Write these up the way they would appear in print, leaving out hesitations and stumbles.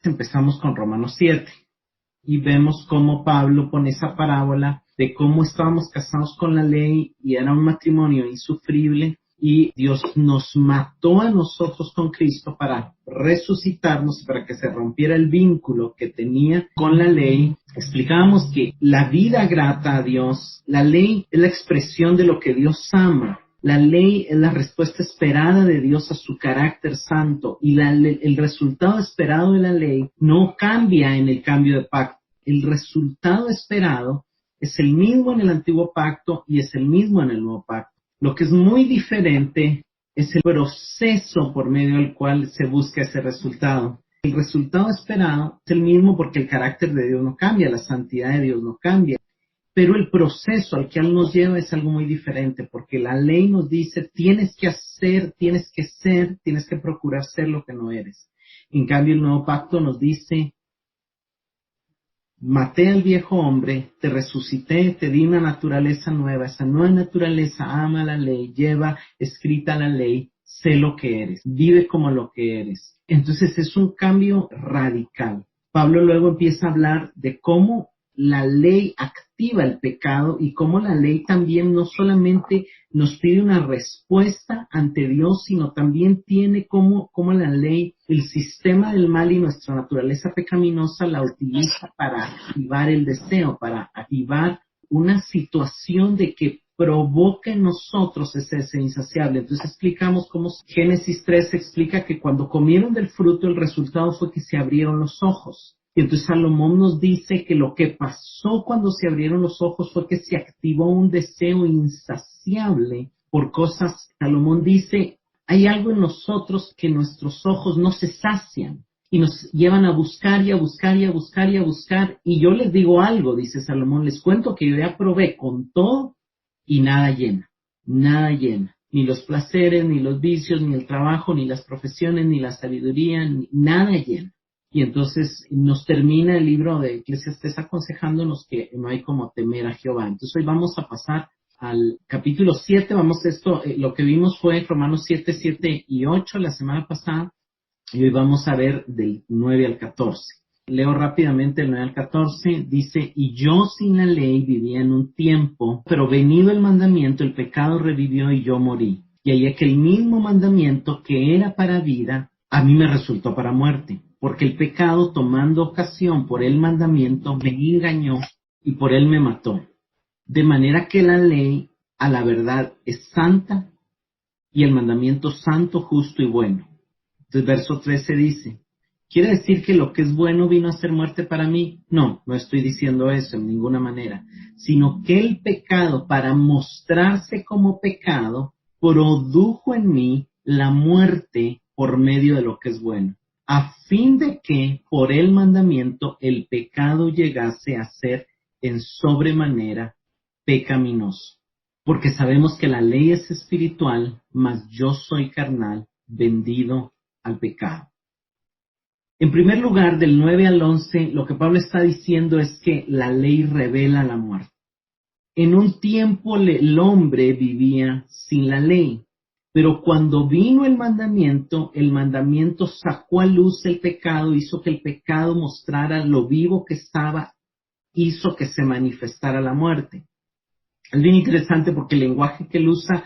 Empezamos con Romanos 7 y vemos cómo Pablo pone esa parábola de cómo estábamos casados con la ley y era un matrimonio insufrible y Dios nos mató a nosotros con Cristo para resucitarnos, para que se rompiera el vínculo que tenía con la ley. Explicábamos que la vida grata a Dios, la ley es la expresión de lo que Dios ama. La ley es la respuesta esperada de Dios a su carácter santo y el resultado esperado de la ley no cambia en el cambio de pacto. El resultado esperado es el mismo en el antiguo pacto y es el mismo en el nuevo pacto. Lo que es muy diferente es el proceso por medio del cual se busca ese resultado. El resultado esperado es el mismo porque el carácter de Dios no cambia, la santidad de Dios no cambia. Pero el proceso al que Él nos lleva es algo muy diferente, porque la ley nos dice, tienes que hacer, tienes que ser, tienes que procurar ser lo que no eres. En cambio, el nuevo pacto nos dice, maté al viejo hombre, te resucité, te di una naturaleza nueva, esa nueva naturaleza ama la ley, lleva escrita la ley, sé lo que eres, vive como lo que eres. Entonces es un cambio radical. Pablo luego empieza a hablar de cómo la ley activa el pecado y cómo la ley también no solamente nos pide una respuesta ante Dios, sino también tiene cómo la ley, el sistema del mal y nuestra naturaleza pecaminosa la utiliza para activar el deseo, para activar una situación de que provoca en nosotros ese deseo insaciable. Entonces explicamos cómo Génesis 3 explica que cuando comieron del fruto el resultado fue que se abrieron los ojos. Y entonces Salomón nos dice que lo que pasó cuando se abrieron los ojos fue que se activó un deseo insaciable por cosas. Salomón dice, hay algo en nosotros que nuestros ojos no se sacian y nos llevan a buscar y a buscar y a buscar y a buscar. Y yo les digo algo, dice Salomón, les cuento que yo ya probé con todo y nada llena, nada llena. Ni los placeres, ni los vicios, ni el trabajo, ni las profesiones, ni la sabiduría, nada llena. Y entonces nos termina el libro de Eclesiastés aconsejándonos que no hay como temer a Jehová. Entonces hoy vamos a pasar al capítulo 7. Lo que vimos fue Romanos 7, 7 y 8 la semana pasada. Y hoy vamos a ver del 9 al 14. Leo rápidamente el 9 al 14. Dice, y yo sin la ley vivía en un tiempo, pero venido el mandamiento, el pecado revivió y yo morí. Y hallé que el mismo mandamiento que era para vida, a mí me resultó para muerte. Porque el pecado, tomando ocasión por el mandamiento, me engañó y por él me mató. De manera que la ley, a la verdad, es santa y el mandamiento santo, justo y bueno. Entonces, verso 13 dice, ¿quiere decir que lo que es bueno vino a ser muerte para mí? No, no estoy diciendo eso en ninguna manera, sino que el pecado, para mostrarse como pecado, produjo en mí la muerte por medio de lo que es bueno, a fin de que por el mandamiento el pecado llegase a ser en sobremanera pecaminoso. Porque sabemos que la ley es espiritual, mas yo soy carnal, vendido al pecado. En primer lugar, del 9 al 11, lo que Pablo está diciendo es que la ley revela la muerte. En un tiempo el hombre vivía sin la ley. Pero cuando vino el mandamiento sacó a luz el pecado, hizo que el pecado mostrara lo vivo que estaba, hizo que se manifestara la muerte. Es bien interesante porque el lenguaje que él usa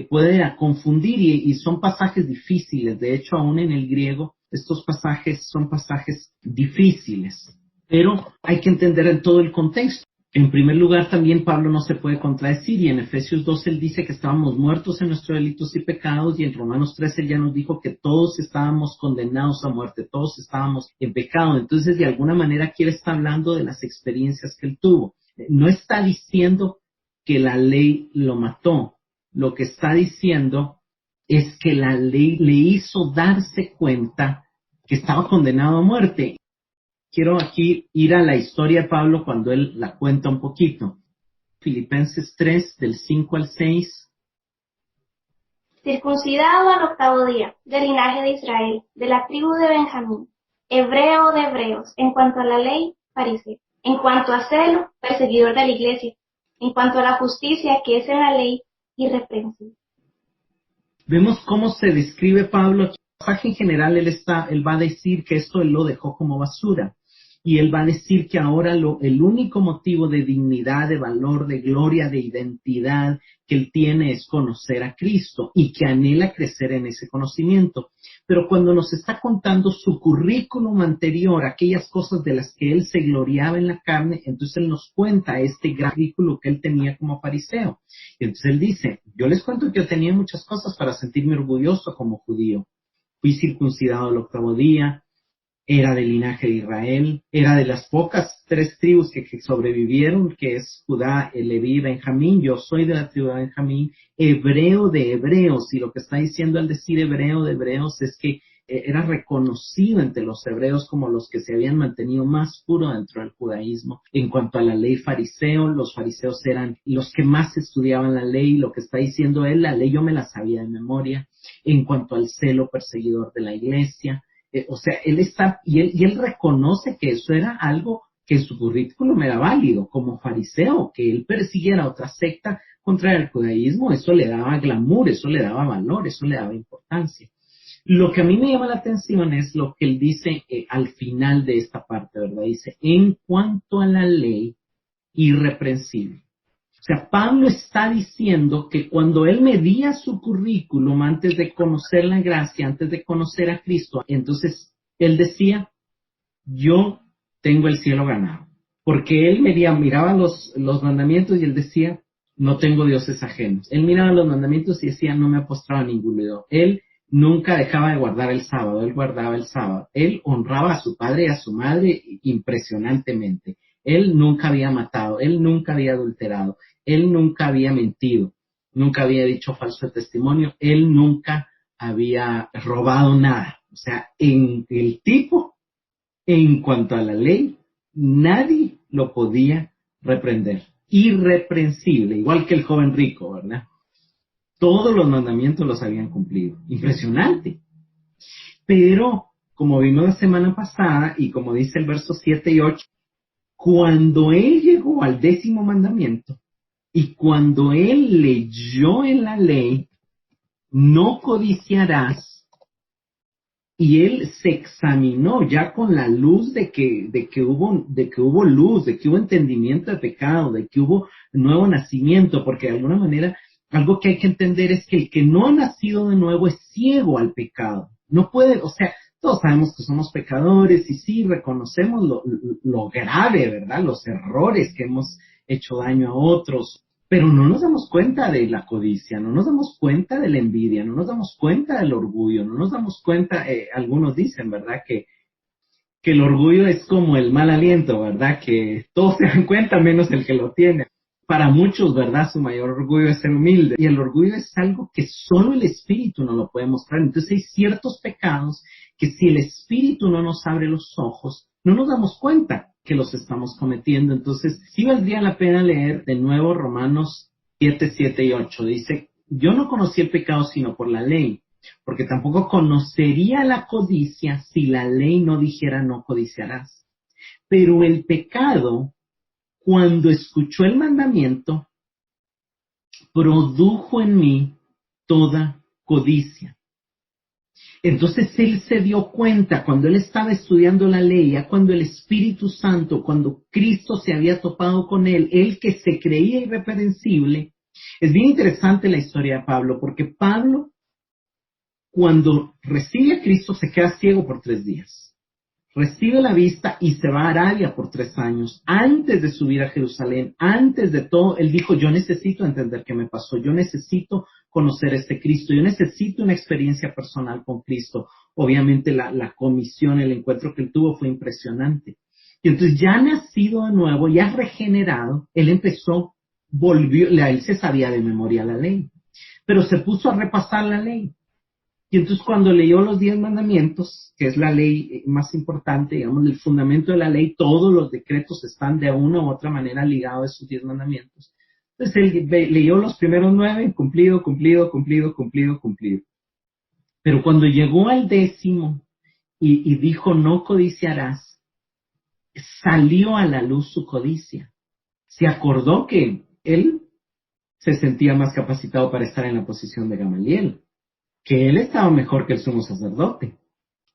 puede confundir y son pasajes difíciles. De hecho, aún en el griego, estos pasajes son pasajes difíciles. Pero hay que entender en todo el contexto. En primer lugar, también Pablo no se puede contradecir, y en Efesios 2 él dice que estábamos muertos en nuestros delitos y pecados, y en Romanos 13 él ya nos dijo que todos estábamos condenados a muerte, todos estábamos en pecado. Entonces, de alguna manera aquí él está hablando de las experiencias que él tuvo. No está diciendo que la ley lo mató. Lo que está diciendo es que la ley le hizo darse cuenta que estaba condenado a muerte. Quiero aquí ir a la historia de Pablo cuando él la cuenta un poquito. Filipenses 3, del 5 al 6. Circuncidado al 8º día, del linaje de Israel, de la tribu de Benjamín, hebreo de hebreos, en cuanto a la ley, fariseo, en cuanto a celo, perseguidor de la iglesia, en cuanto a la justicia que es en la ley, irreprensible. Vemos cómo se describe Pablo aquí. pasaje en general él va a decir que esto él lo dejó como basura. Y él va a decir que ahora el único motivo de dignidad, de valor, de gloria, de identidad que él tiene es conocer a Cristo y que anhela crecer en ese conocimiento. Pero cuando nos está contando su currículum anterior, aquellas cosas de las que él se gloriaba en la carne, entonces él nos cuenta este gran currículum que él tenía como fariseo. Y entonces él dice, yo les cuento que yo tenía muchas cosas para sentirme orgulloso como judío. Fui circuncidado al 8º día, era del linaje de Israel, era de las pocas 3 tribus que sobrevivieron, que es Judá, Leví y Benjamín. Yo soy de la tribu de Benjamín, hebreo de hebreos, y lo que está diciendo al decir hebreo de hebreos es que era reconocido entre los hebreos como los que se habían mantenido más puros dentro del judaísmo. En cuanto a la ley fariseo, los fariseos eran los que más estudiaban la ley. Lo que está diciendo él, la ley yo me la sabía de memoria. En cuanto al celo perseguidor de la iglesia, o sea, él reconoce que eso era algo que en su currículum era válido como fariseo, que él persiguiera otra secta contra el judaísmo. Eso le daba glamour, eso le daba valor, eso le daba importancia. Lo que a mí me llama la atención es lo que él dice al final de esta parte, ¿verdad? Dice, en cuanto a la ley, irreprensible. O sea, Pablo está diciendo que cuando él medía su currículum antes de conocer la gracia, antes de conocer a Cristo, entonces él decía, yo tengo el cielo ganado. Porque él miraba los mandamientos y él decía, no tengo dioses ajenos. Él miraba los mandamientos y decía, no me ha postrado a ningún ídolo. Él nunca dejaba de guardar el sábado, él guardaba el sábado. Él honraba a su padre y a su madre impresionantemente. Él nunca había matado, él nunca había adulterado, él nunca había mentido, nunca había dicho falso testimonio, él nunca había robado nada. O sea, en el tipo, en cuanto a la ley, nadie lo podía reprender. Irreprensible, igual que el joven rico, ¿verdad? Todos los mandamientos los habían cumplido. Impresionante. Pero, como vimos la semana pasada, y como dice el verso 7 y 8, cuando él llegó al 10º mandamiento, y cuando él leyó en la ley, no codiciarás, y él se examinó ya con la luz de que hubo luz, de que hubo entendimiento de pecado, de que hubo nuevo nacimiento, porque de alguna manera algo que hay que entender es que el que no ha nacido de nuevo es ciego al pecado. No puede, o sea, todos sabemos que somos pecadores y sí reconocemos lo grave, ¿verdad? Los errores que hemos hecho daño a otros, pero no nos damos cuenta de la codicia, no nos damos cuenta de la envidia, no nos damos cuenta del orgullo, no nos damos cuenta, algunos dicen, ¿verdad? Que el orgullo es como el mal aliento, ¿verdad? Que todos se dan cuenta menos el que lo tiene. Para muchos, ¿verdad? Su mayor orgullo es ser humilde. Y el orgullo es algo que solo el Espíritu nos lo puede mostrar. Entonces hay ciertos pecados que si el Espíritu no nos abre los ojos, no nos damos cuenta que los estamos cometiendo. Entonces sí valdría la pena leer de nuevo Romanos 7, 7 y 8. Dice, yo no conocí el pecado sino por la ley, porque tampoco conocería la codicia si la ley no dijera no codiciarás. Pero el pecado, cuando escuchó el mandamiento, produjo en mí toda codicia. Entonces él se dio cuenta cuando él estaba estudiando la ley, ya cuando el Espíritu Santo, cuando Cristo se había topado con él que se creía irreprensible. Es bien interesante la historia de Pablo, porque Pablo, cuando recibe a Cristo, se queda ciego por 3 días. Recibe la vista y se va a Arabia por 3 años. Antes de subir a Jerusalén, antes de todo, él dijo, yo necesito entender qué me pasó, yo necesito conocer a este Cristo, yo necesito una experiencia personal con Cristo. Obviamente la comisión, el encuentro que él tuvo fue impresionante. Y entonces ya nacido de nuevo, ya regenerado, él él se sabía de memoria la ley, pero se puso a repasar la ley. Y entonces cuando leyó los 10 mandamientos, que es la ley más importante, digamos, el fundamento de la ley, todos los decretos están de una u otra manera ligados a esos 10 mandamientos. Entonces él leyó los primeros 9, cumplido, cumplido, cumplido, cumplido, cumplido. Pero cuando llegó al 10º y dijo no codiciarás, salió a la luz su codicia. Se acordó que él se sentía más capacitado para estar en la posición de Gamaliel. que él estaba mejor que el sumo sacerdote,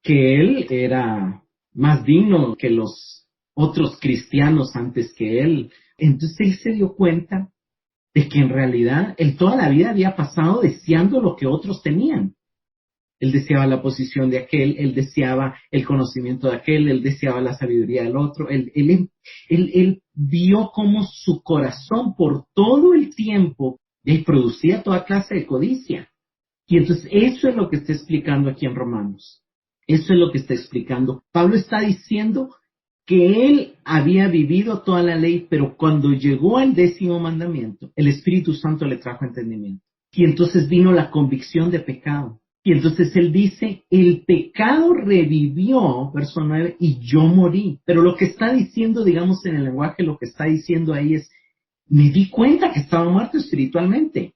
que él era más digno que los otros cristianos antes que él. Entonces él se dio cuenta de que en realidad él toda la vida había pasado deseando lo que otros tenían. Él deseaba la posición de aquel, él deseaba el conocimiento de aquel, él deseaba la sabiduría del otro. Él vio cómo su corazón por todo el tiempo producía toda clase de codicia. Y entonces eso es lo que está explicando aquí en Romanos. Eso es lo que está explicando. Pablo está diciendo que él había vivido toda la ley, pero cuando llegó al 10º mandamiento, el Espíritu Santo le trajo entendimiento. Y entonces vino la convicción de pecado. Y entonces él dice, el pecado revivió, verso 9, y yo morí. Pero lo que está diciendo, digamos en el lenguaje, lo que está diciendo ahí es, me di cuenta que estaba muerto espiritualmente.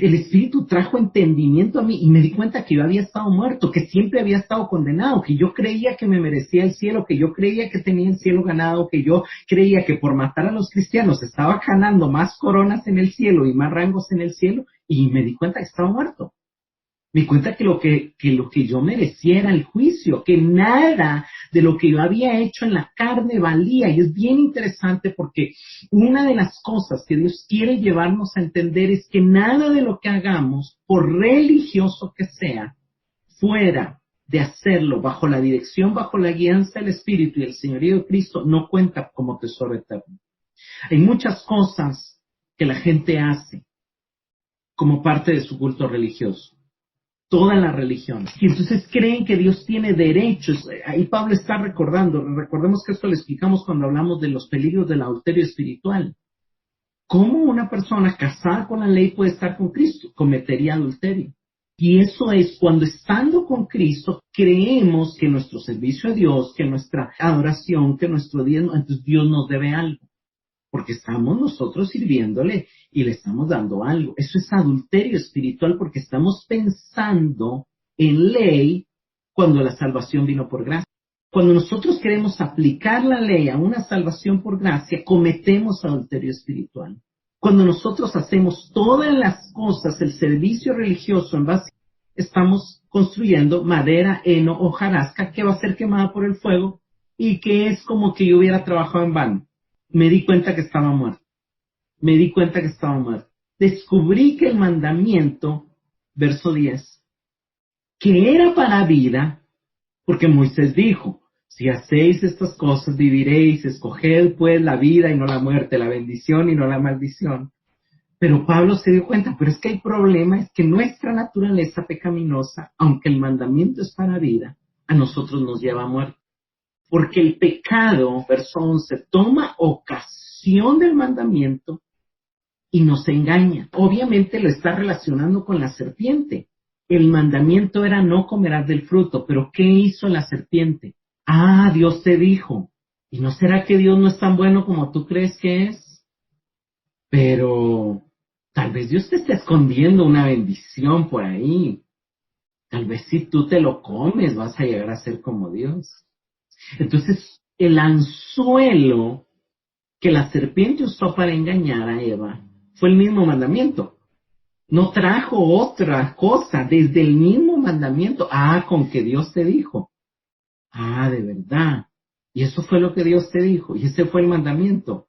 El Espíritu trajo entendimiento a mí y me di cuenta que yo había estado muerto, que siempre había estado condenado, que yo creía que me merecía el cielo, que yo creía que tenía el cielo ganado, que yo creía que por matar a los cristianos estaba ganando más coronas en el cielo y más rangos en el cielo, y me di cuenta que estaba muerto. Me di cuenta que lo que yo merecía era el juicio, que nada de lo que yo había hecho en la carne valía. Y es bien interesante porque una de las cosas que Dios quiere llevarnos a entender es que nada de lo que hagamos, por religioso que sea, fuera de hacerlo bajo la dirección, bajo la guianza del Espíritu y el señorío de Cristo, no cuenta como tesoro eterno. Hay muchas cosas que la gente hace como parte de su culto religioso. Todas las religiones. Y entonces creen que Dios tiene derechos. Ahí Pablo está recordemos que esto lo explicamos cuando hablamos de los peligros del adulterio espiritual. ¿Cómo una persona casada con la ley puede estar con Cristo? Cometería adulterio. Y eso es cuando estando con Cristo creemos que nuestro servicio a Dios, que nuestra adoración, que nuestro diezmo, entonces Dios nos debe algo. Porque estamos nosotros sirviéndole y le estamos dando algo. Eso es adulterio espiritual porque estamos pensando en ley cuando la salvación vino por gracia. Cuando nosotros queremos aplicar la ley a una salvación por gracia, cometemos adulterio espiritual. Cuando nosotros hacemos todas las cosas, el servicio religioso en base, estamos construyendo madera, heno, hojarasca que va a ser quemada por el fuego y que es como que yo hubiera trabajado en vano. Me di cuenta que estaba muerto. Descubrí que el mandamiento, verso 10, que era para vida, porque Moisés dijo, si hacéis estas cosas viviréis, escoged pues la vida y no la muerte, la bendición y no la maldición. Pero Pablo se dio cuenta, pero es que el problema es que nuestra naturaleza pecaminosa, aunque el mandamiento es para vida, a nosotros nos lleva a muerte. Porque el pecado, verso 11, toma ocasión del mandamiento y nos engaña. Obviamente lo está relacionando con la serpiente. El mandamiento era no comerás del fruto, pero ¿qué hizo la serpiente? Ah, Dios te dijo. ¿Y no será que Dios no es tan bueno como tú crees que es? Pero tal vez Dios te está escondiendo una bendición por ahí. Tal vez si tú te lo comes vas a llegar a ser como Dios. Entonces, el anzuelo que la serpiente usó para engañar a Eva fue el mismo mandamiento. No trajo otra cosa desde el mismo mandamiento. Ah, con que Dios te dijo. Ah, de verdad. Y eso fue lo que Dios te dijo. Y ese fue el mandamiento.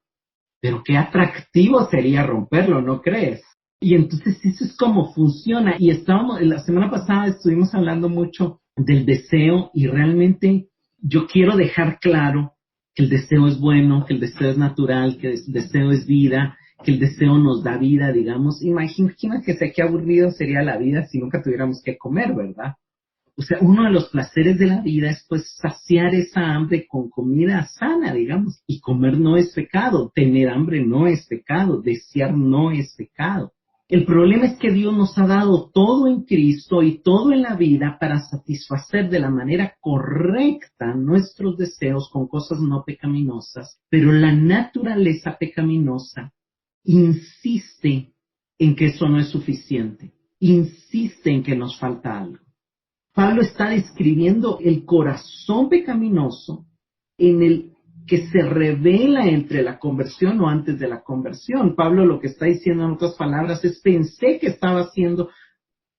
Pero qué atractivo sería romperlo, ¿no crees? Y entonces eso es como funciona. Y la semana pasada estuvimos hablando mucho del deseo y realmente yo quiero dejar claro que el deseo es bueno, que el deseo es natural, que el deseo es vida, que el deseo nos da vida, digamos. Imagina que qué aburrido sería la vida si nunca tuviéramos que comer, ¿verdad? O sea, uno de los placeres de la vida es pues saciar esa hambre con comida sana, digamos. Y comer no es pecado, tener hambre no es pecado, desear no es pecado. El problema es que Dios nos ha dado todo en Cristo y todo en la vida para satisfacer de la manera correcta nuestros deseos con cosas no pecaminosas, pero la naturaleza pecaminosa insiste en que eso no es suficiente, insiste en que nos falta algo. Pablo está describiendo el corazón pecaminoso en el que se revela entre la conversión o antes de la conversión. Pablo lo que está diciendo en otras palabras es pensé que estaba haciendo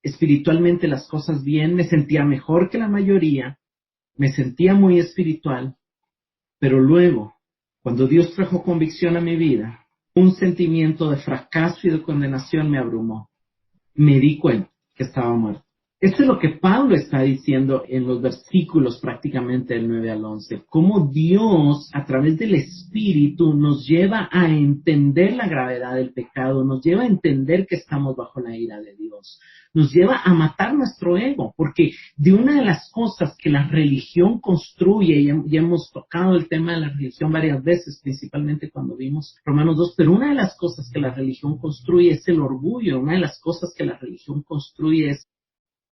espiritualmente las cosas bien, me sentía mejor que la mayoría, me sentía muy espiritual, pero luego, cuando Dios trajo convicción a mi vida, un sentimiento de fracaso y de condenación me abrumó. Me di cuenta que estaba muerto. Esto es lo que Pablo está diciendo en los versículos prácticamente del 9 al 11. Cómo Dios, a través del Espíritu, nos lleva a entender la gravedad del pecado, nos lleva a entender que estamos bajo la ira de Dios, nos lleva a matar nuestro ego, porque de una de las cosas que la religión construye, y ya hemos tocado el tema de la religión varias veces, principalmente cuando vimos Romanos 2, pero una de las cosas que la religión construye es el orgullo, una de las cosas que la religión construye es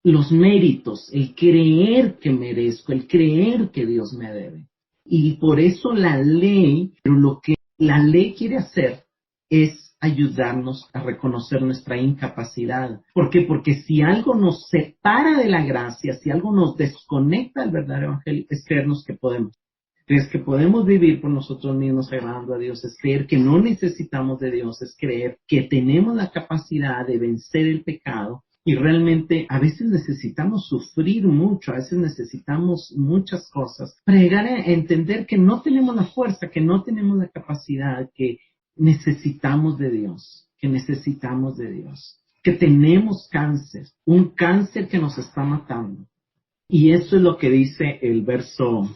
los méritos, el creer que merezco, el creer que Dios me debe. Y por eso la ley, pero lo que la ley quiere hacer es ayudarnos a reconocer nuestra incapacidad. ¿Por qué? Porque si algo nos separa de la gracia, si algo nos desconecta del verdadero evangelio, es creernos que podemos. Es que podemos vivir por nosotros mismos agradando a Dios, es creer que no necesitamos de Dios, es creer que tenemos la capacidad de vencer el pecado. Y realmente a veces necesitamos sufrir mucho, a veces necesitamos muchas cosas para llegar a entender que no tenemos la fuerza, que no tenemos la capacidad, que necesitamos de Dios, que tenemos cáncer, un cáncer que nos está matando. Y eso es lo que dice el verso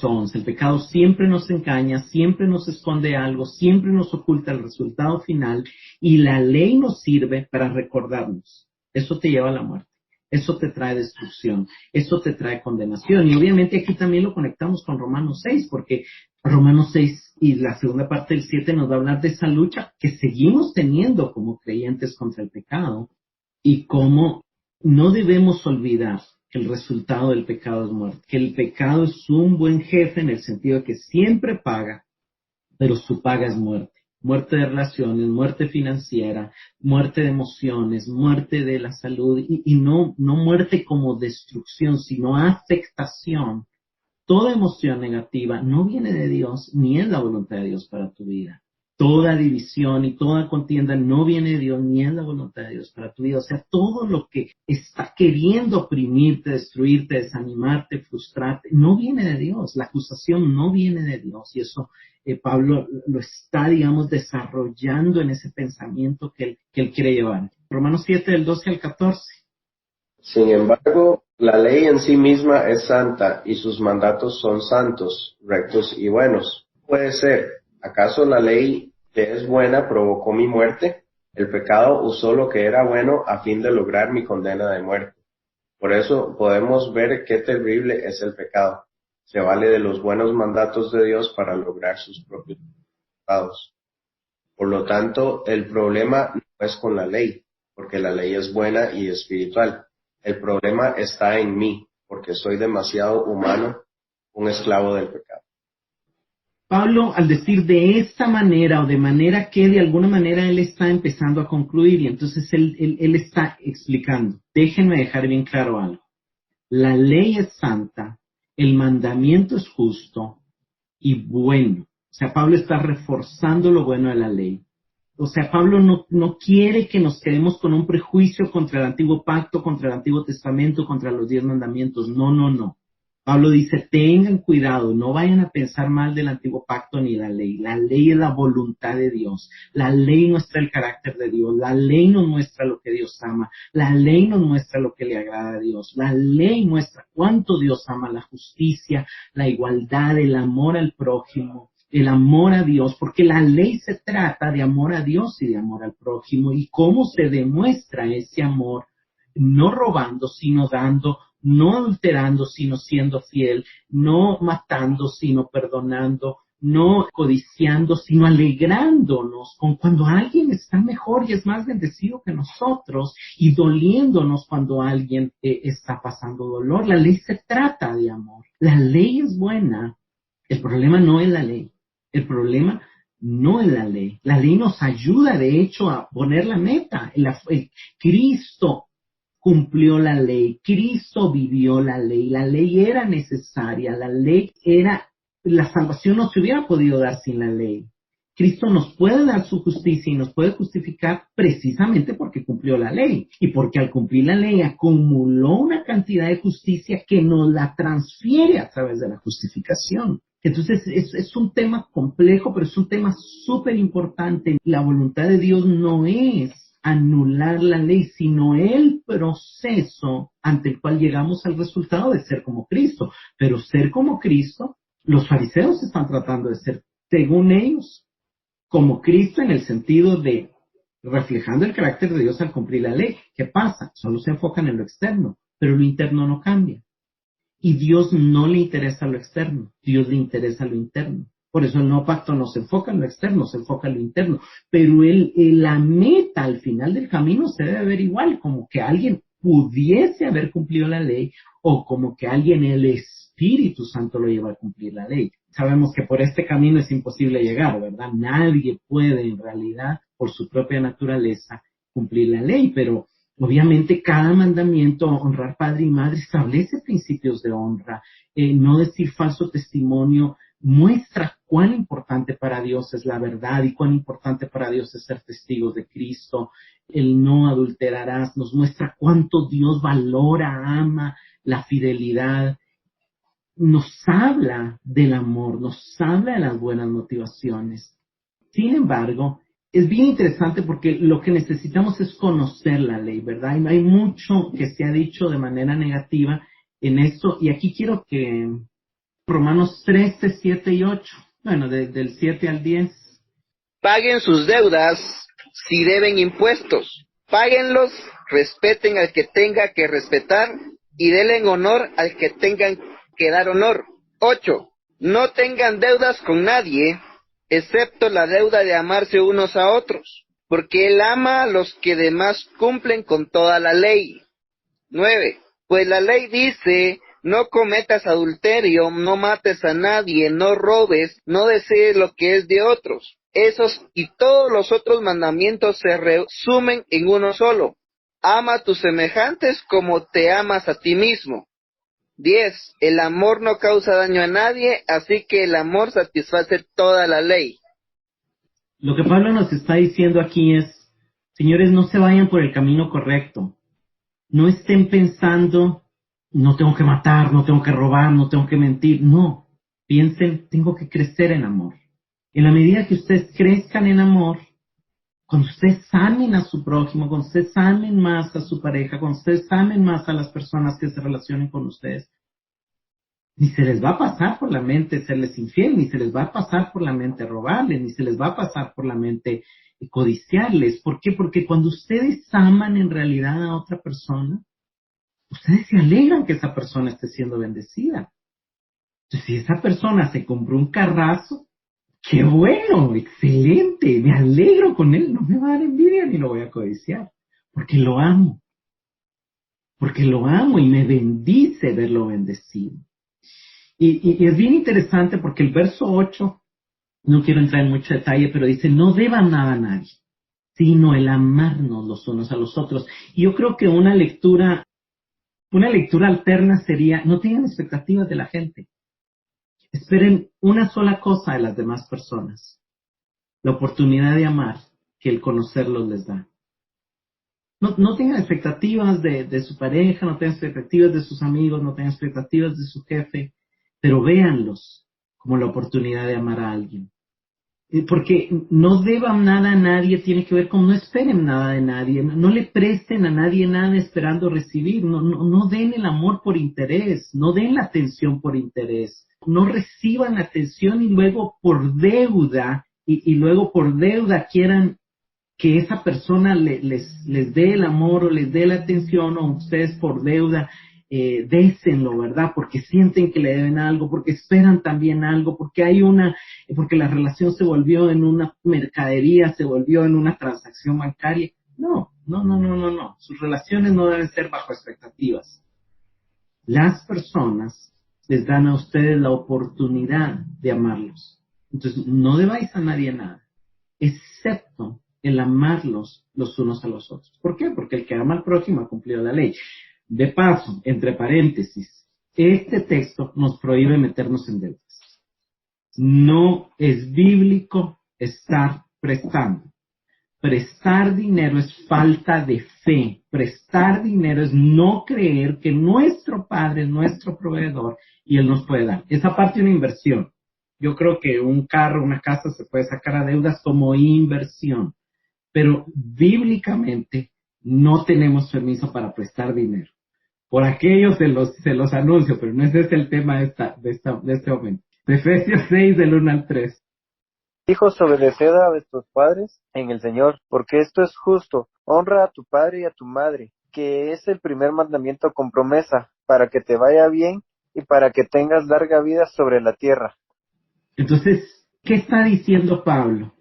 11, el pecado siempre nos engaña, siempre nos esconde algo, siempre nos oculta el resultado final y la ley nos sirve para recordarnos. Eso te lleva a la muerte, eso te trae destrucción, eso te trae condenación. Y obviamente aquí también lo conectamos con Romanos 6, porque Romanos 6 y la segunda parte del 7 nos va a hablar de esa lucha que seguimos teniendo como creyentes contra el pecado y cómo no debemos olvidar que el resultado del pecado es muerte, que el pecado es un buen jefe en el sentido de que siempre paga, pero su paga es muerte. Muerte de relaciones, muerte financiera, muerte de emociones, muerte de la salud y no muerte como destrucción, sino afectación. Toda emoción negativa no viene de Dios ni es la voluntad de Dios para tu vida. Toda división y toda contienda no viene de Dios ni es la voluntad de Dios para tu vida. O sea, todo lo que está queriendo oprimirte, destruirte, desanimarte, frustrarte, no viene de Dios. La acusación no viene de Dios. Y eso Pablo lo está, digamos, desarrollando en ese pensamiento que él quiere llevar. Romanos 7, del 12 al 14. Sin embargo, la ley en sí misma es santa y sus mandatos son santos, rectos y buenos. Puede ser, ¿acaso la ley que es buena provocó mi muerte? El pecado usó lo que era bueno a fin de lograr mi condena de muerte. Por eso podemos ver qué terrible es el pecado. Se vale de los buenos mandatos de Dios para lograr sus propios resultados. Por lo tanto, el problema no es con la ley, porque la ley es buena y espiritual. El problema está en mí, porque soy demasiado humano, un esclavo del pecado. Pablo, al decir de esta manera o de manera que de alguna manera él está empezando a concluir y entonces él está explicando. Déjenme dejar bien claro algo. La ley es santa, el mandamiento es justo y bueno. O sea, Pablo está reforzando lo bueno de la ley. O sea, Pablo no quiere que nos quedemos con un prejuicio contra el antiguo pacto, contra el antiguo testamento, contra los 10 mandamientos. No. Pablo dice, tengan cuidado, no vayan a pensar mal del antiguo pacto ni la ley. La ley es la voluntad de Dios. La ley muestra el carácter de Dios. La ley nos muestra lo que Dios ama. La ley nos muestra lo que le agrada a Dios. La ley muestra cuánto Dios ama la justicia, la igualdad, el amor al prójimo, el amor a Dios, porque la ley se trata de amor a Dios y de amor al prójimo. ¿Y cómo se demuestra ese amor? No robando, sino dando, no adulterando, sino siendo fiel, no matando, sino perdonando, no codiciando, sino alegrándonos con cuando alguien está mejor y es más bendecido que nosotros y doliéndonos cuando alguien está pasando dolor. La ley se trata de amor. La ley es buena. El problema no es la ley. El problema no es la ley. La ley nos ayuda, de hecho, a poner la meta. Cristo cumplió la ley. Cristo vivió la ley. La ley era necesaria. La salvación no se hubiera podido dar sin la ley. Cristo nos puede dar su justicia y nos puede justificar precisamente porque cumplió la ley y porque al cumplir la ley acumuló una cantidad de justicia que nos la transfiere a través de la justificación. Entonces es un tema complejo, pero es un tema súper importante. La voluntad de Dios no es anular la ley, sino el proceso ante el cual llegamos al resultado de ser como Cristo. Pero ser como Cristo, los fariseos están tratando de ser, según ellos, como Cristo en el sentido de reflejando el carácter de Dios al cumplir la ley. ¿Qué pasa? Solo se enfocan en lo externo, pero lo interno no cambia. Y Dios no le interesa lo externo, Dios le interesa lo interno. Por eso el nuevo pacto no se enfoca en lo externo, se enfoca en lo interno. Pero la meta al final del camino se debe ver igual, como que alguien pudiese haber cumplido la ley o como que alguien, el Espíritu Santo, lo lleva a cumplir la ley. Sabemos que por este camino es imposible llegar, ¿verdad? Nadie puede en realidad, por su propia naturaleza, cumplir la ley, pero obviamente cada mandamiento, honrar padre y madre, establece principios de honra. No decir falso testimonio muestra cuán importante para Dios es la verdad y cuán importante para Dios es ser testigos de Cristo. El no adulterarás nos muestra cuánto Dios valora, ama la fidelidad. Nos habla del amor, nos habla de las buenas motivaciones. Sin embargo, es bien interesante porque lo que necesitamos es conocer la ley, ¿verdad? Y hay mucho que se ha dicho de manera negativa en esto, y aquí quiero que Romanos 13, 7 y 8, bueno, del 7 al 10. Paguen sus deudas si deben impuestos. Páguenlos, respeten al que tenga que respetar y denle honor al que tengan que dar honor. 8. No tengan deudas con nadie, excepto la deuda de amarse unos a otros, porque Él ama a los que demás cumplen con toda la ley. 9. Pues la ley dice: no cometas adulterio, no mates a nadie, no robes, no desees lo que es de otros. Esos y todos los otros mandamientos se resumen en uno solo: ama a tus semejantes como te amas a ti mismo. 10. El amor no causa daño a nadie, así que el amor satisface toda la ley. Lo que Pablo nos está diciendo aquí es, señores, no se vayan por el camino correcto. No estén pensando, no tengo que matar, no tengo que robar, no tengo que mentir. No, piensen, tengo que crecer en amor. En la medida que ustedes crezcan en amor, cuando ustedes amen a su prójimo, cuando ustedes amen más a su pareja, cuando ustedes amen más a las personas que se relacionen con ustedes, ni se les va a pasar por la mente serles infiel, ni se les va a pasar por la mente robarles, ni se les va a pasar por la mente codiciarles. ¿Por qué? Porque cuando ustedes aman en realidad a otra persona, ustedes se alegran que esa persona esté siendo bendecida. Entonces, si esa persona se compró un carrazo, ¡qué bueno! ¡Excelente! Me alegro con él. No me va a dar envidia ni lo voy a codiciar. Porque lo amo. Porque lo amo y me bendice verlo bendecido. Y es bien interesante porque el verso 8, no quiero entrar en mucho detalle, pero dice, no deban nada a nadie, sino el amarnos los unos a los otros. Y yo creo que una lectura alterna sería, no tengan expectativas de la gente. Esperen una sola cosa de las demás personas: la oportunidad de amar que el conocerlos les da. No tengan expectativas de su pareja, no tengan expectativas de sus amigos, no tengan expectativas de su jefe, pero véanlos como la oportunidad de amar a alguien. Porque no deban nada a nadie tiene que ver con no esperen nada de nadie, no le presten a nadie nada esperando recibir, no den el amor por interés, no den la atención por interés, no reciban atención y luego por deuda, y luego por deuda quieran que esa persona les dé el amor o les dé la atención, o ustedes por deuda désenlo, ¿verdad? Porque sienten que le deben algo, porque esperan también algo, porque porque la relación se volvió en una mercadería, se volvió en una transacción bancaria. No. Sus relaciones no deben ser bajo expectativas. Las personas les dan a ustedes la oportunidad de amarlos. Entonces, no debáis a nadie nada, excepto el amarlos los unos a los otros. ¿Por qué? Porque el que ama al prójimo ha cumplido la ley. De paso, entre paréntesis, este texto nos prohíbe meternos en deudas. No es bíblico estar prestando. Prestar dinero es falta de fe. Prestar dinero es no creer que nuestro Padre es nuestro proveedor y Él nos puede dar. Esa parte es una inversión. Yo creo que un carro, una casa se puede sacar a deudas como inversión, pero bíblicamente no tenemos permiso para prestar dinero. Por aquellos se los anuncio, pero no ese es el tema de este momento. Efesios 6, del 1 al 3. Hijos, obedeced a vuestros padres en el Señor, porque esto es justo. Honra a tu padre y a tu madre, que es el primer mandamiento con promesa, para que te vaya bien y para que tengas larga vida sobre la tierra. Entonces, ¿qué está diciendo Pablo?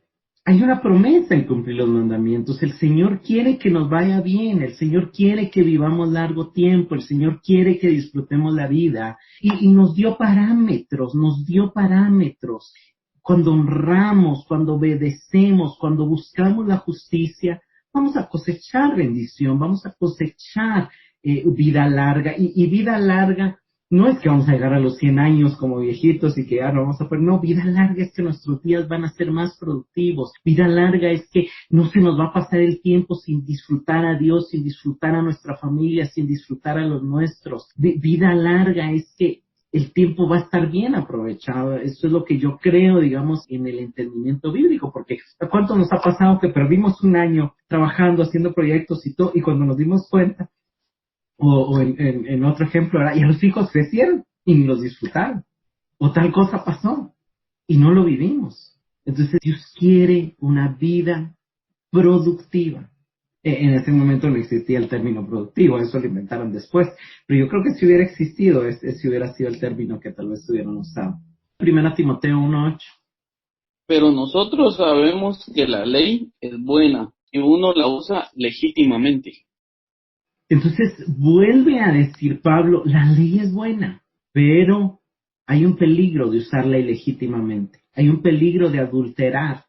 Hay una promesa en cumplir los mandamientos. El Señor quiere que nos vaya bien, el Señor quiere que vivamos largo tiempo, el Señor quiere que disfrutemos la vida y nos dio parámetros. Cuando honramos, cuando obedecemos, cuando buscamos la justicia, vamos a cosechar bendición, vamos a cosechar vida larga. Y vida larga no es que vamos a llegar a los 100 años como viejitos y que ya no vamos a poder. No, vida larga es que nuestros días van a ser más productivos. Vida larga es que no se nos va a pasar el tiempo sin disfrutar a Dios, sin disfrutar a nuestra familia, sin disfrutar a los nuestros. Vida larga es que el tiempo va a estar bien aprovechado. Eso es lo que yo creo, digamos, en el entendimiento bíblico, porque ¿a cuánto nos ha pasado que perdimos un año trabajando, haciendo proyectos y todo, y cuando nos dimos cuenta, o en otro ejemplo, ¿verdad? Y los hijos crecieron y ni los disfrutaron, o tal cosa pasó y no lo vivimos? Entonces Dios quiere una vida productiva. En ese momento no existía el término productivo, eso lo inventaron después, pero yo creo que si hubiera existido, ese hubiera sido el término que tal vez hubieran usado. 1 Timoteo 1:8. Pero nosotros sabemos que la ley es buena y uno la usa legítimamente. Entonces vuelve a decir Pablo, la ley es buena, pero hay un peligro de usarla ilegítimamente. Hay un peligro de adulterar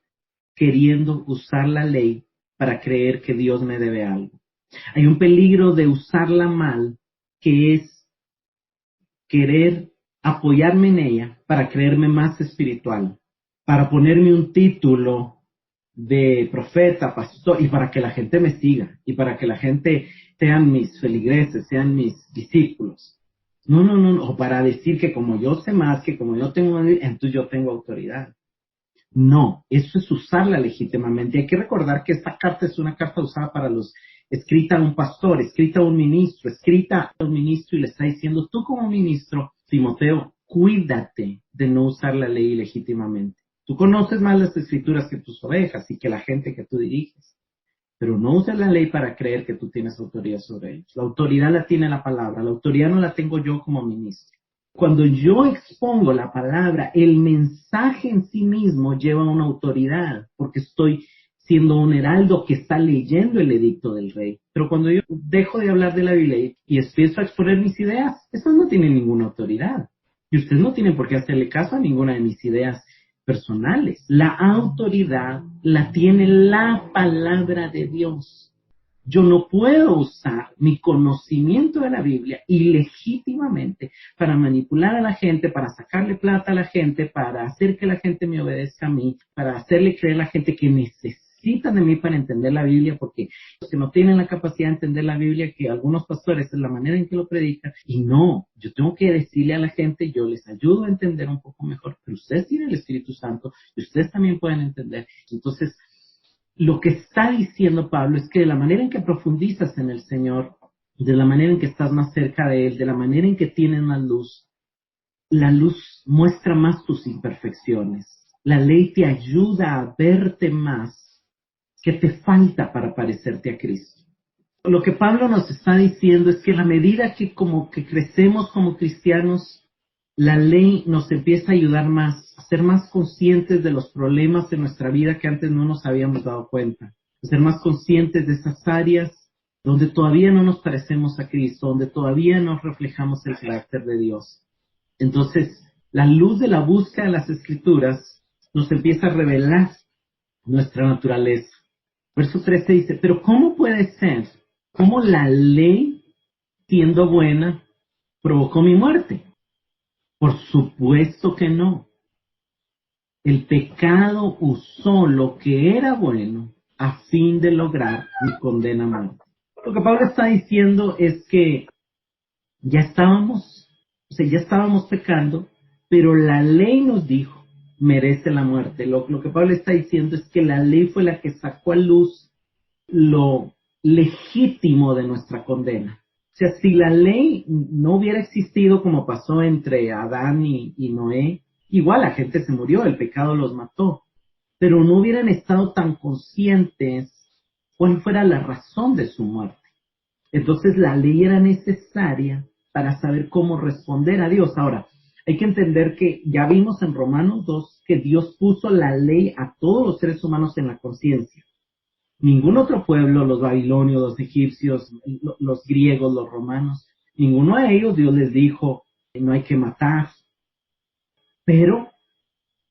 queriendo usar la ley para creer que Dios me debe algo. Hay un peligro de usarla mal, que es querer apoyarme en ella para creerme más espiritual, para ponerme un título de profeta, pastor, y para que la gente me siga, y para que la gente sean mis feligreses, sean mis discípulos. No, o para decir que como yo sé más, que como yo tengo, entonces yo tengo autoridad. No, eso es usarla legítimamente. Hay que recordar que esta carta es una carta usada para escrita a un pastor, escrita a un ministro, y le está diciendo, tú como ministro, Timoteo, cuídate de no usar la ley legítimamente. Tú conoces más las escrituras que tus ovejas y que la gente que tú diriges, pero no uses la ley para creer que tú tienes autoridad sobre ellos. La autoridad la tiene la palabra, la autoridad no la tengo yo como ministro. Cuando yo expongo la palabra, el mensaje en sí mismo lleva una autoridad, porque estoy siendo un heraldo que está leyendo el edicto del rey. Pero cuando yo dejo de hablar de la Biblia y empiezo a exponer mis ideas, esas no tienen ninguna autoridad. Y ustedes no tienen por qué hacerle caso a ninguna de mis ideas personales. La autoridad la tiene la palabra de Dios. Yo no puedo usar mi conocimiento de la Biblia ilegítimamente para manipular a la gente, para sacarle plata a la gente, para hacer que la gente me obedezca a mí, para hacerle creer a la gente que necesitan de mí para entender la Biblia, porque los que no tienen la capacidad de entender la Biblia, que algunos pastores es la manera en que lo predican, y no, yo tengo que decirle a la gente, yo les ayudo a entender un poco mejor, pero ustedes tienen el Espíritu Santo y ustedes también pueden entender. Entonces, lo que está diciendo Pablo es que de la manera en que profundizas en el Señor, de la manera en que estás más cerca de Él, de la manera en que tienes más luz, la luz muestra más tus imperfecciones. La ley te ayuda a verte más que te falta para parecerte a Cristo. Lo que Pablo nos está diciendo es que a la medida que como que crecemos como cristianos, la ley nos empieza a ayudar más, a ser más conscientes de los problemas en nuestra vida que antes no nos habíamos dado cuenta, a ser más conscientes de esas áreas donde todavía no nos parecemos a Cristo, donde todavía no reflejamos el carácter de Dios. Entonces, la luz de la búsqueda de las Escrituras nos empieza a revelar nuestra naturaleza. Verso 13 dice, pero ¿cómo puede ser? ¿Cómo la ley, siendo buena, provocó mi muerte? Por supuesto que no. El pecado usó lo que era bueno a fin de lograr mi condena a muerte. Lo que Pablo está diciendo es que ya estábamos, ya estábamos pecando, pero la ley nos dijo, merece la muerte. Lo que Pablo está diciendo es que la ley fue la que sacó a luz lo legítimo de nuestra condena. O sea, si la ley no hubiera existido como pasó entre Adán y Noé, igual la gente se murió, el pecado los mató, pero no hubieran estado tan conscientes cuál fuera la razón de su muerte. Entonces la ley era necesaria para saber cómo responder a Dios. Ahora, hay que entender que ya vimos en Romanos 2 que Dios puso la ley a todos los seres humanos en la conciencia. Ningún otro pueblo, los babilonios, los egipcios, los griegos, los romanos, ninguno de ellos Dios les dijo, no hay que matar. Pero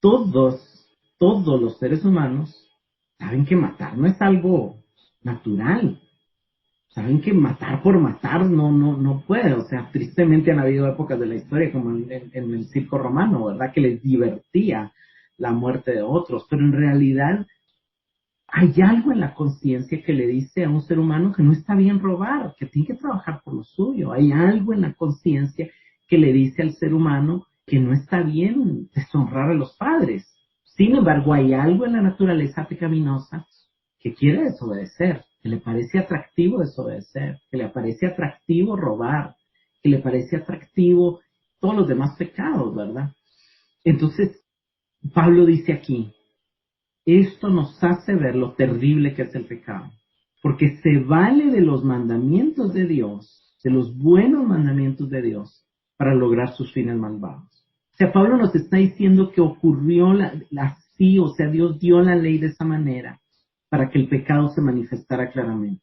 todos los seres humanos saben que matar no es algo natural. Saben que matar por matar no puede. O sea, tristemente han habido épocas de la historia, como en el circo romano, ¿verdad? Que les divertía la muerte de otros. Pero en realidad hay algo en la conciencia que le dice a un ser humano que no está bien robar, que tiene que trabajar por lo suyo. Hay algo en la conciencia que le dice al ser humano que no está bien deshonrar a los padres. Sin embargo, hay algo en la naturaleza pecaminosa que quiere desobedecer, que le parece atractivo desobedecer, que le parece atractivo robar, que le parece atractivo todos los demás pecados, ¿verdad? Entonces, Pablo dice aquí, esto nos hace ver lo terrible que es el pecado, porque se vale de los mandamientos de Dios, de los buenos mandamientos de Dios, para lograr sus fines malvados. O sea, Pablo nos está diciendo que ocurrió así, o sea, Dios dio la ley de esa manera, para que el pecado se manifestara claramente,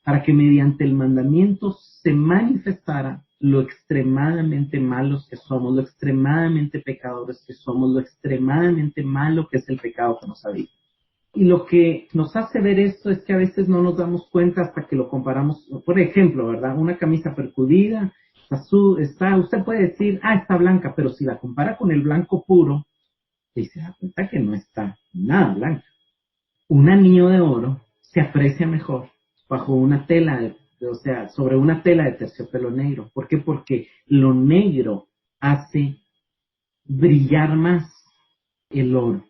para que mediante el mandamiento se manifestara lo extremadamente malos que somos, lo extremadamente pecadores que somos, lo extremadamente malo que es el pecado que nos habita. Y lo que nos hace ver esto es que a veces no nos damos cuenta hasta que lo comparamos. Por ejemplo, ¿verdad? Una camisa percudida, usted puede decir, está blanca, pero si la compara con el blanco puro, se da cuenta que no está nada blanca. Un anillo de oro se aprecia mejor bajo una tela, sobre una tela de terciopelo negro. ¿Por qué? Porque lo negro hace brillar más el oro.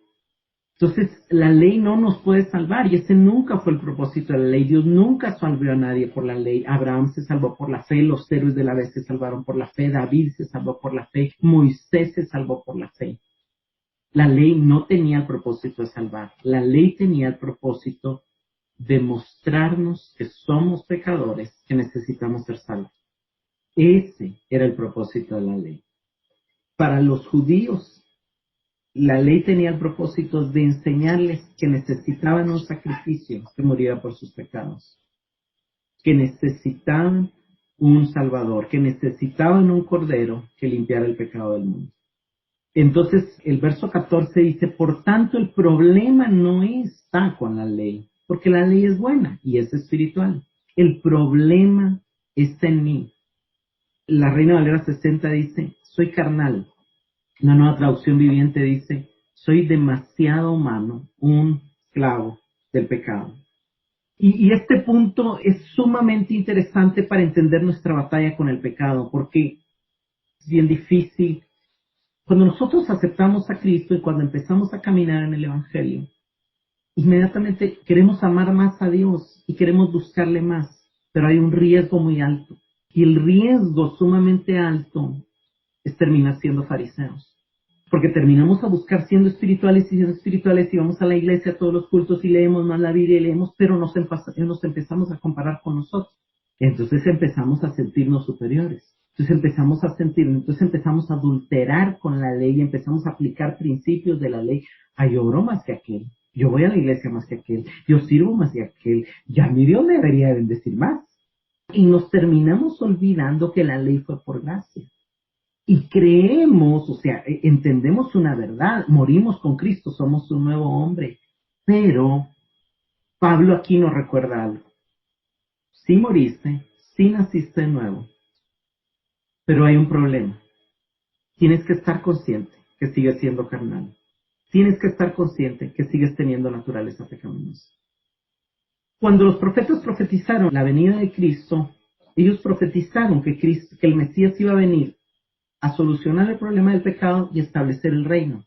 Entonces, la ley no nos puede salvar, y ese nunca fue el propósito de la ley. Dios nunca salvó a nadie por la ley. Abraham se salvó por la fe, los héroes de la vez se salvaron por la fe, David se salvó por la fe, Moisés se salvó por la fe. La ley no tenía el propósito de salvar. La ley tenía el propósito de mostrarnos que somos pecadores, que necesitamos ser salvos. Ese era el propósito de la ley. Para los judíos, la ley tenía el propósito de enseñarles que necesitaban un sacrificio que muriera por sus pecados, que necesitaban un Salvador, que necesitaban un Cordero que limpiara el pecado del mundo. Entonces, el verso 14 dice, por tanto, el problema no está con la ley, porque la ley es buena y es espiritual. El problema está en mí. La Reina Valera 60 dice, soy carnal. La Nueva Traducción Viviente dice, soy demasiado humano, un esclavo del pecado. Y este punto es sumamente interesante para entender nuestra batalla con el pecado, porque es bien difícil. Cuando nosotros aceptamos a Cristo y cuando empezamos a caminar en el Evangelio, inmediatamente queremos amar más a Dios y queremos buscarle más, pero hay un riesgo muy alto. Y el riesgo sumamente alto es terminar siendo fariseos. Porque terminamos a buscar siendo espirituales y vamos a la iglesia a todos los cultos y leemos más la Biblia y leemos, pero nos empezamos a comparar con nosotros. Entonces empezamos a sentirnos superiores. Entonces empezamos a adulterar con la ley y empezamos a aplicar principios de la ley. Yo oro más que aquel, yo voy a la iglesia más que aquel, yo sirvo más que aquel, ya mi Dios me debería bendecir más. Y nos terminamos olvidando que la ley fue por gracia. Y creemos, entendemos una verdad, morimos con Cristo, somos un nuevo hombre. Pero Pablo aquí nos recuerda algo. Sí moriste, sí naciste de nuevo. Pero hay un problema. Tienes que estar consciente que sigues siendo carnal. tienes que estar consciente que sigues teniendo naturaleza pecaminosa. Cuando los profetas profetizaron la venida de Cristo, ellos profetizaron que el Mesías iba a venir a solucionar el problema del pecado y establecer el reino.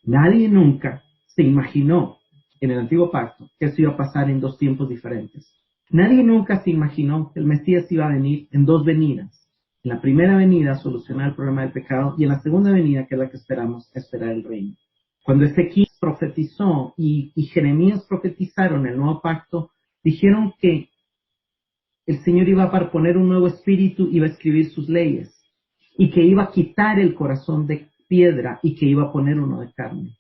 Nadie nunca se imaginó en el Antiguo Pacto que eso iba a pasar en dos tiempos diferentes. Nadie nunca se imaginó que el Mesías iba a venir en dos venidas. En la primera venida a solucionar el problema del pecado y en la segunda venida, que es la que esperamos, a esperar el reino. Cuando Ezequiel profetizó y Jeremías profetizaron el nuevo pacto, dijeron que el Señor iba a poner un nuevo espíritu, iba a escribir sus leyes y que iba a quitar el corazón de piedra y que iba a poner uno de carne.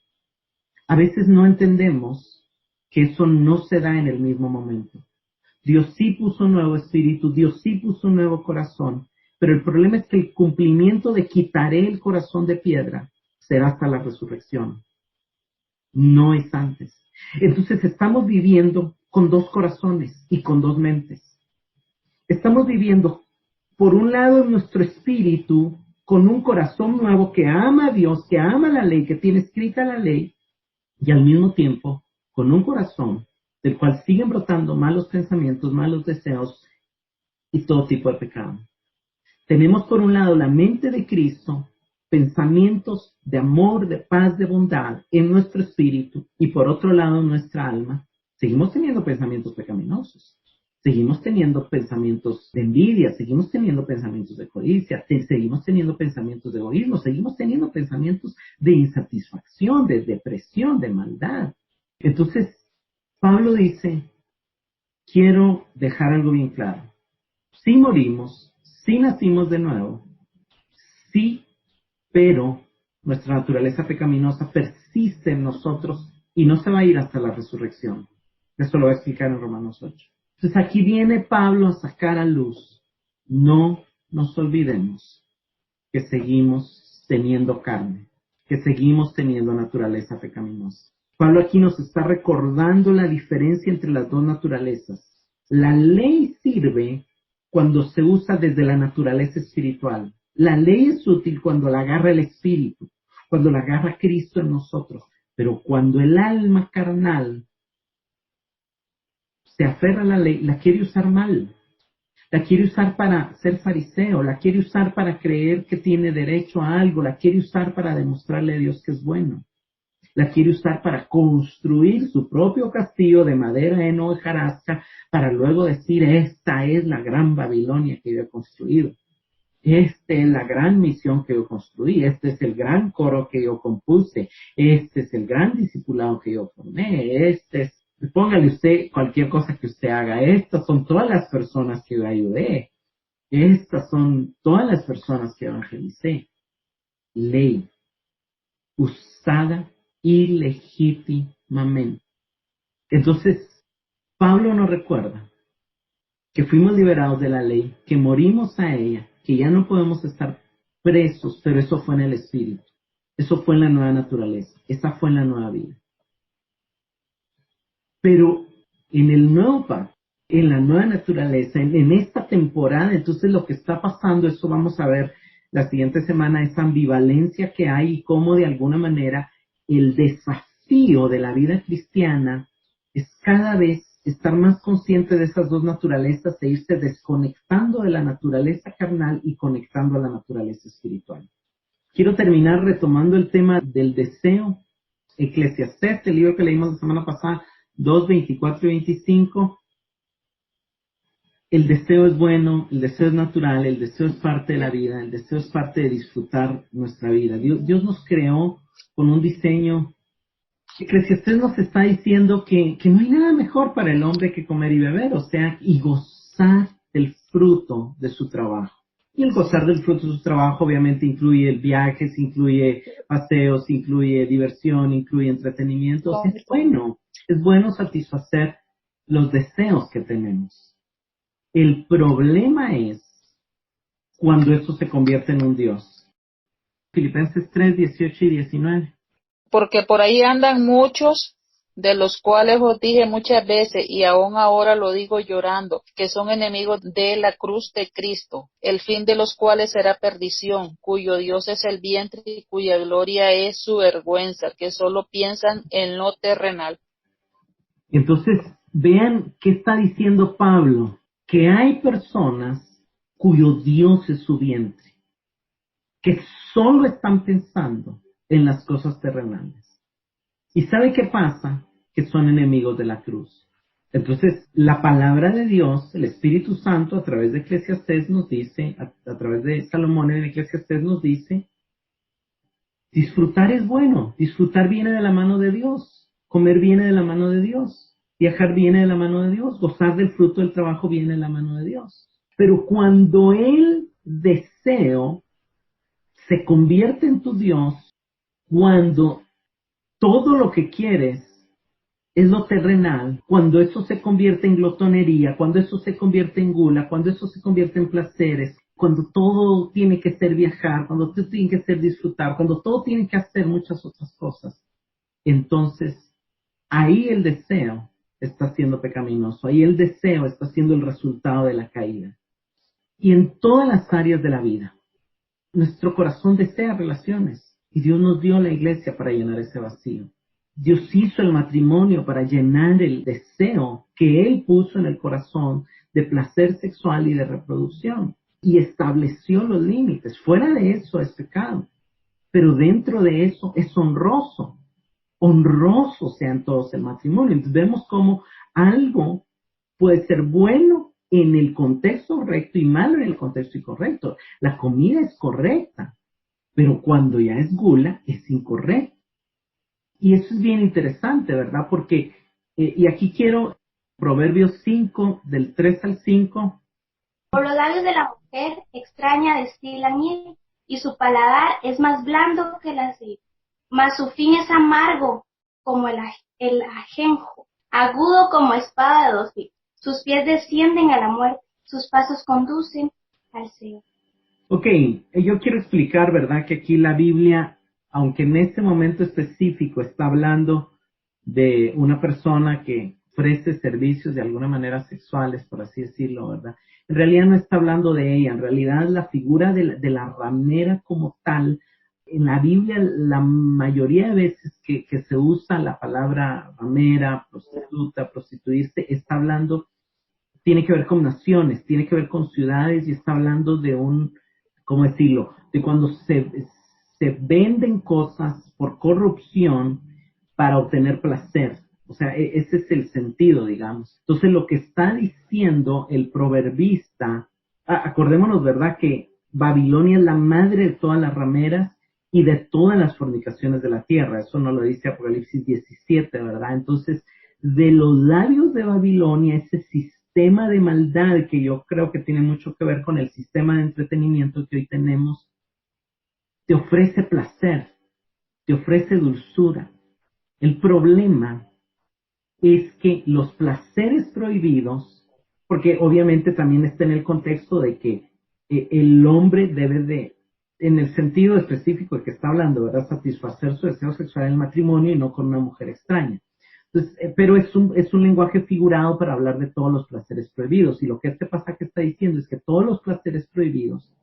A veces no entendemos que eso no se da en el mismo momento. Dios sí puso un nuevo espíritu, Dios sí puso un nuevo corazón, pero el problema es que el cumplimiento de quitaré el corazón de piedra será hasta la resurrección. No es antes. Entonces estamos viviendo con dos corazones y con dos mentes. Estamos viviendo, por un lado, en nuestro espíritu, con un corazón nuevo que ama a Dios, que ama la ley, que tiene escrita la ley, y al mismo tiempo, con un corazón del cual siguen brotando malos pensamientos, malos deseos y todo tipo de pecado. Tenemos por un lado la mente de Cristo, pensamientos de amor, de paz, de bondad en nuestro espíritu, y por otro lado nuestra alma. Seguimos teniendo pensamientos pecaminosos, seguimos teniendo pensamientos de envidia, seguimos teniendo pensamientos de codicia, seguimos teniendo pensamientos de egoísmo, seguimos teniendo pensamientos de insatisfacción, de depresión, de maldad. Entonces, Pablo dice, quiero dejar algo bien claro. Sí morimos, sí nacimos de nuevo, sí, pero nuestra naturaleza pecaminosa persiste en nosotros y no se va a ir hasta la resurrección. Esto lo va a explicar en Romanos 8. Entonces aquí viene Pablo a sacar a luz. No nos olvidemos que seguimos teniendo carne, que seguimos teniendo naturaleza pecaminosa. Pablo aquí nos está recordando la diferencia entre las dos naturalezas. La ley sirve cuando se usa desde la naturaleza espiritual. La ley es útil cuando la agarra el Espíritu, cuando la agarra Cristo en nosotros. Pero cuando el alma carnal se aferra a la ley, la quiere usar mal. La quiere usar para ser fariseo, la quiere usar para creer que tiene derecho a algo, la quiere usar para demostrarle a Dios que es bueno. La quiere usar para construir su propio castillo de madera, heno y hojarasca, para luego decir, esta es la gran Babilonia que yo he construido. Esta es la gran misión que yo construí, este es el gran coro que yo compuse, este es el gran discipulado que yo formé, póngale usted cualquier cosa que usted haga, estas son todas las personas que yo ayudé, estas son todas las personas que evangelicé. Ley usada ilegítimamente. Entonces, Pablo nos recuerda que fuimos liberados de la ley, que morimos a ella, que ya no podemos estar presos, pero eso fue en el Espíritu. Eso fue en la nueva naturaleza. Esa fue en la nueva vida. Pero en el nuevo pacto, en la nueva naturaleza, en esta temporada, entonces lo que está pasando, eso vamos a ver la siguiente semana, esa ambivalencia que hay y cómo de alguna manera el desafío de la vida cristiana es cada vez estar más consciente de esas dos naturalezas e irse desconectando de la naturaleza carnal y conectando a la naturaleza espiritual. Quiero terminar retomando el tema del deseo. Eclesiastés, el libro que leímos la semana pasada, 2, 24 y 25. El deseo es bueno, el deseo es natural, el deseo es parte de la vida, el deseo es parte de disfrutar nuestra vida. Dios nos creó con un diseño. Eclesiastés nos está diciendo que no hay nada mejor para el hombre que comer y beber, o sea, y gozar del fruto de su trabajo. Y el gozar del fruto de su trabajo obviamente incluye viajes, incluye paseos, incluye diversión, incluye entretenimiento. O sea, es bueno satisfacer los deseos que tenemos. El problema es cuando eso se convierte en un Dios. Filipenses 3, 18 y 19. Porque por ahí andan muchos de los cuales os dije muchas veces, y aún ahora lo digo llorando, que son enemigos de la cruz de Cristo, el fin de los cuales será perdición, cuyo Dios es el vientre y cuya gloria es su vergüenza, que solo piensan en lo terrenal. Entonces, vean qué está diciendo Pablo, que hay personas cuyo Dios es su vientre, que solo están pensando en las cosas terrenales. ¿Y sabe qué pasa? Que son enemigos de la cruz. Entonces, la palabra de Dios, el Espíritu Santo, a través de Eclesiastés nos dice, a través de Salomón en Eclesiastés nos dice, disfrutar es bueno, disfrutar viene de la mano de Dios, comer viene de la mano de Dios, viajar viene de la mano de Dios, gozar del fruto del trabajo viene de la mano de Dios. Pero cuando el deseo se convierte en tu Dios, cuando todo lo que quieres es lo terrenal, cuando eso se convierte en glotonería, cuando eso se convierte en gula, cuando eso se convierte en placeres, cuando todo tiene que ser viajar, cuando todo tiene que ser disfrutar, cuando todo tiene que hacer muchas otras cosas, entonces ahí el deseo está siendo pecaminoso, ahí el deseo está siendo el resultado de la caída. Y en todas las áreas de la vida, nuestro corazón desea relaciones. Y Dios nos dio la iglesia para llenar ese vacío. Dios hizo el matrimonio para llenar el deseo que Él puso en el corazón de placer sexual y de reproducción. Y estableció los límites. Fuera de eso es pecado. Pero dentro de eso es honroso. Honroso sean todos el matrimonio. Entonces vemos cómo algo puede ser bueno en el contexto correcto y malo en el contexto incorrecto. La comida es correcta, pero cuando ya es gula, es incorrecto. Y eso es bien interesante, ¿verdad? Porque, y aquí quiero, Proverbios 5, del 3 al 5. Por los labios de la mujer extraña destila miel, y su paladar es más blando que el aceite. Mas su fin es amargo como el ajenjo, agudo como espada de dos filos. Sus pies descienden a la muerte, sus pasos conducen al Seol. Ok, yo quiero explicar, ¿verdad? Que aquí la Biblia, aunque en este momento específico está hablando de una persona que ofrece servicios de alguna manera sexuales, por así decirlo, ¿verdad? En realidad no está hablando de ella, en realidad la figura de la ramera como tal, en la Biblia la mayoría de veces que se usa la palabra ramera, prostituta, prostituirse, está hablando, tiene que ver con naciones, tiene que ver con ciudades y está hablando de ¿cómo decirlo? De cuando se venden cosas por corrupción para obtener placer. O sea, ese es el sentido, digamos. Entonces, lo que está diciendo el proverbista, acordémonos, ¿verdad? Que Babilonia es la madre de todas las rameras y de todas las fornicaciones de la tierra. Eso nos lo dice Apocalipsis 17, ¿verdad? Entonces, de los labios de Babilonia, ese sistema de maldad que yo creo que tiene mucho que ver con el sistema de entretenimiento que hoy tenemos, te ofrece placer, te ofrece dulzura. El problema es que los placeres prohibidos, porque obviamente también está en el contexto de que el hombre debe de, en el sentido específico de que está hablando, ¿verdad?, satisfacer su deseo sexual en el matrimonio y no con una mujer extraña. Entonces, pero es un lenguaje figurado para hablar de todos los placeres prohibidos. Y lo que este pasaje está diciendo es que todos los placeres prohibidos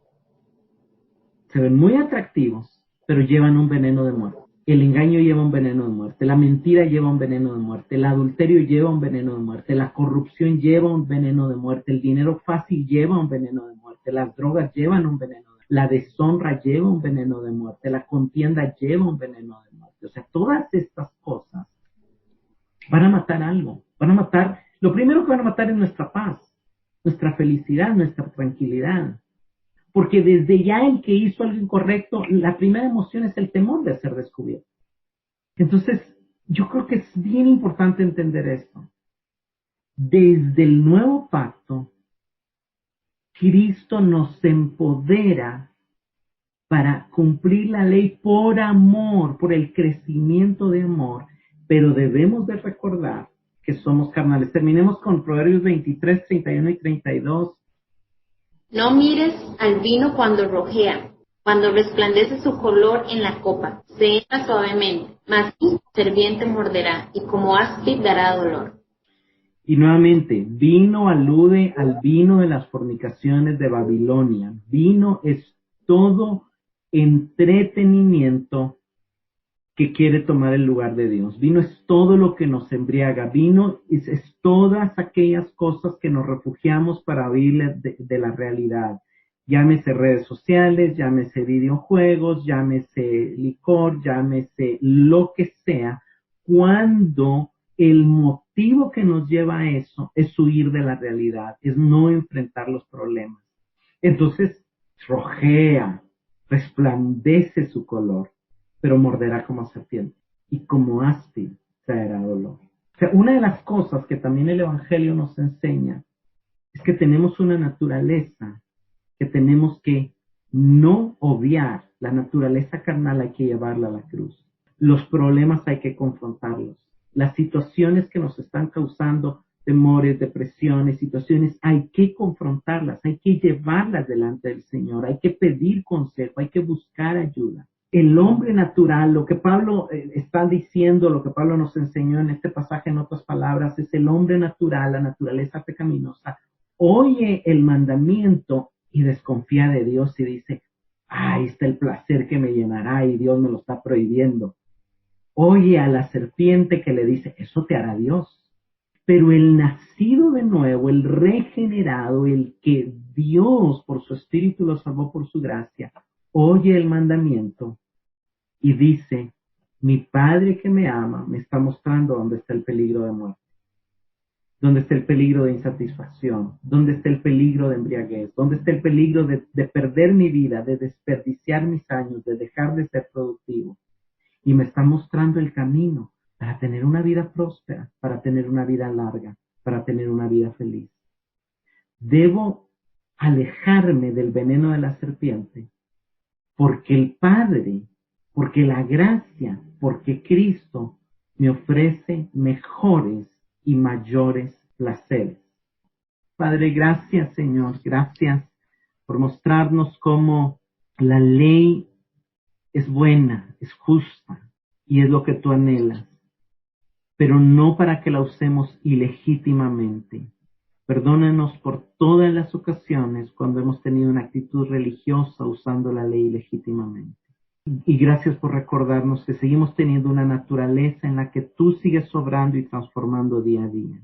se ven muy atractivos, pero llevan un veneno de muerte. El engaño lleva un veneno de muerte, la mentira lleva un veneno de muerte, el adulterio lleva un veneno de muerte, la corrupción lleva un veneno de muerte, el dinero fácil lleva un veneno de muerte, las drogas llevan un veneno de muerte, la deshonra lleva un veneno de muerte, la contienda lleva un veneno de muerte. O sea, todas estas cosas van a matar algo, van a matar, lo primero que van a matar es nuestra paz, nuestra felicidad, nuestra tranquilidad. Porque desde ya el que hizo algo incorrecto, la primera emoción es el temor de ser descubierto. Entonces, yo creo que es bien importante entender esto. Desde el nuevo pacto, Cristo nos empodera para cumplir la ley por amor, por el crecimiento de amor, pero debemos de recordar que somos carnales. Terminemos con Proverbios 23, 31 y 32. No mires al vino cuando rojea, Cuando resplandece su color en la copa, se entra suavemente, mas un serviente morderá, y como áspid dará dolor. Y nuevamente, vino alude al vino de las fornicaciones de Babilonia. Vino es todo entretenimiento que quiere tomar el lugar de Dios. Vino es todo lo que nos embriaga. Vino es todas aquellas cosas que nos refugiamos para huir de la realidad. Llámese redes sociales, llámese videojuegos, llámese licor, llámese lo que sea, cuando el motivo que nos lleva a eso es huir de la realidad, es no enfrentar los problemas. Entonces, rojea, resplandece su color, pero morderá como serpiente y como áspid traerá dolor. O sea, una de las cosas que también el Evangelio nos enseña es que tenemos una naturaleza que tenemos que no obviar. La naturaleza carnal hay que llevarla a la cruz. Los problemas hay que confrontarlos. Las situaciones que nos están causando temores, depresiones, situaciones, hay que confrontarlas, hay que llevarlas delante del Señor, hay que pedir consejo, hay que buscar ayuda. El hombre natural, lo que Pablo está diciendo, lo que Pablo nos enseñó en este pasaje, en otras palabras, es el hombre natural, la naturaleza pecaminosa, oye el mandamiento y desconfía de Dios y dice, ahí está el placer que me llenará y Dios me lo está prohibiendo. Oye a la serpiente que le dice, eso te hará Dios. Pero el nacido de nuevo, el regenerado, el que Dios por su espíritu lo salvó por su gracia, oye el mandamiento y dice, mi Padre que me ama me está mostrando dónde está el peligro de muerte, dónde está el peligro de insatisfacción, dónde está el peligro de embriaguez, dónde está el peligro de perder mi vida, de desperdiciar mis años, de dejar de ser productivo. Y me está mostrando el camino para tener una vida próspera, para tener una vida larga, para tener una vida feliz. Debo alejarme del veneno de la serpiente, porque el Padre, porque la gracia, porque Cristo me ofrece mejores y mayores placeres. Padre, gracias, Señor, gracias por mostrarnos cómo la ley es buena, es justa y es lo que tú anhelas, pero no para que la usemos ilegítimamente. Perdónanos por todas las ocasiones cuando hemos tenido una actitud religiosa usando la ley ilegítimamente. Y gracias por recordarnos que seguimos teniendo una naturaleza en la que tú sigues sobrando y transformando día a día.